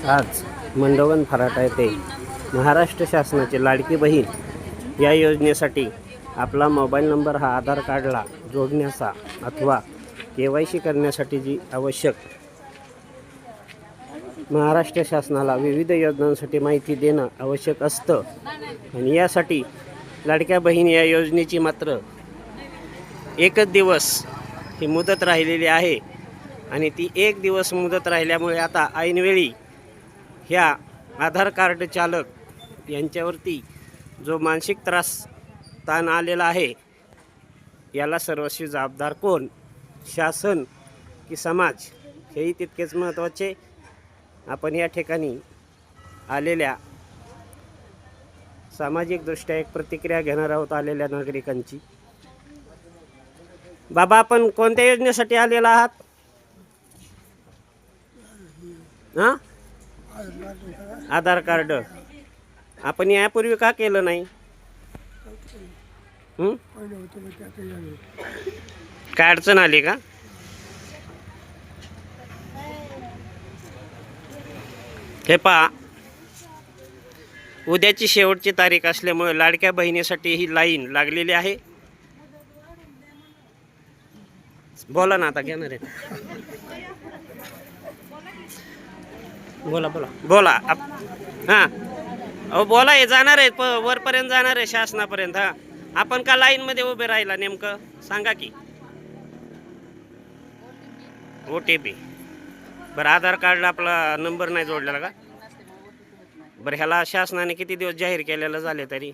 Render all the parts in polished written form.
आज मंडवगण फराटा येथे महाराष्ट्र शासनाची लाडकी बहीण या योजनेसाठी आपला मोबाईल नंबर हा आधार कार्डला जोडण्याचा अथवा KYC करण्यासाठी जी आवश्यक महाराष्ट्र शासनाला विविध योजनांसाठी माहिती देणं आवश्यक असतं आणि यासाठी लाडक्या बहीण या योजनेची मात्र एकच दिवस ही मुदत राहिलेली आहे आणि ती एक दिवस मुदत राहिल्यामुळे आता ऐनवेळी ह्या आधार कार्ड चालक यांच्यावरती जो मानसिक ताण आलेला आहे याला सर्वस्वी जबाबदार कोण, शासन की समाज, हेही तितकेच महत्त्वाचे. आपण या ठिकाणी आलेल्या सामाजिकदृष्ट्या एक प्रतिक्रिया घेणार आहोत आलेल्या नागरिकांची. बाबा, आपण कोणत्या योजनेसाठी आलेला आहात? हां, आधार कार्ड. आपण यापूर्वी का केलं नाही? काय अडचण आली का? हे पहा, उद्याची शेवटची तारीख असल्यामुळे लाडक्या बहिणीसाठी ही लाईन लागलेली आहे. बोला ना, आता घेणार आहे. बोला बोला बोला. हां, अहो बोला. हे जाणार आहे वरपर्यंत, जाणार आहे शासनापर्यंत. हां, आपण का लाईनमध्ये उभे राहिला नेमकं सांगा की. OTP. बरं, आधार कार्डला आपला नंबर नाही जोडलेला का? बरं, ह्याला शासनाने किती दिवस जाहीर केलेलं झाले तरी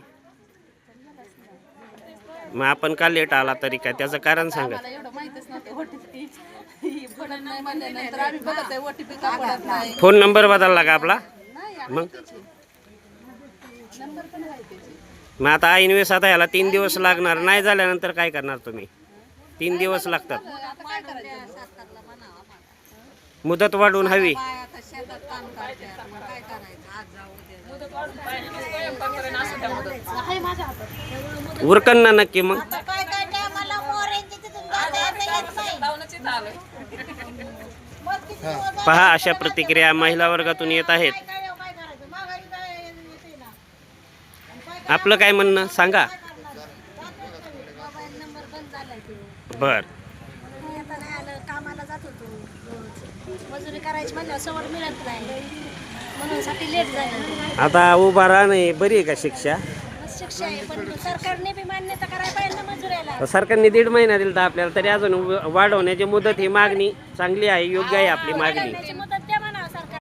मग आपण का लेट आला तरी काय? त्याचं कारण सांगा. फोन नंबर बदलला का आपला? मग आता ऐनवेळेस आता ह्याला 3 दिवस लागणार. नाही झाल्यानंतर काय करणार तुम्ही? 3 दिवस लागतात. मुदत वाढवून हवी. उरकन ना नक्की. मग पहा, अशा प्रतिक्रिया महिला वर्गातून येत आहेत. आपलं काय म्हणणं सांगा. बर, कामाला जात होतो, मजुरी करायची म्हणलं सवड मिळत नाही, म्हणून साठी लेट झालं. आता उभा राहणे बरी आहे का शिक्षा? शिक्षा आहे, पण सरकारने बी मान्यता करायला पाहिजे ना मजुराला. सरकारने 1.5 महिना दिला आपल्याला, तरी अजून वाढवण्याची मुदत ही मागणी चांगली आहे, योग्य आहे आपली मागणी.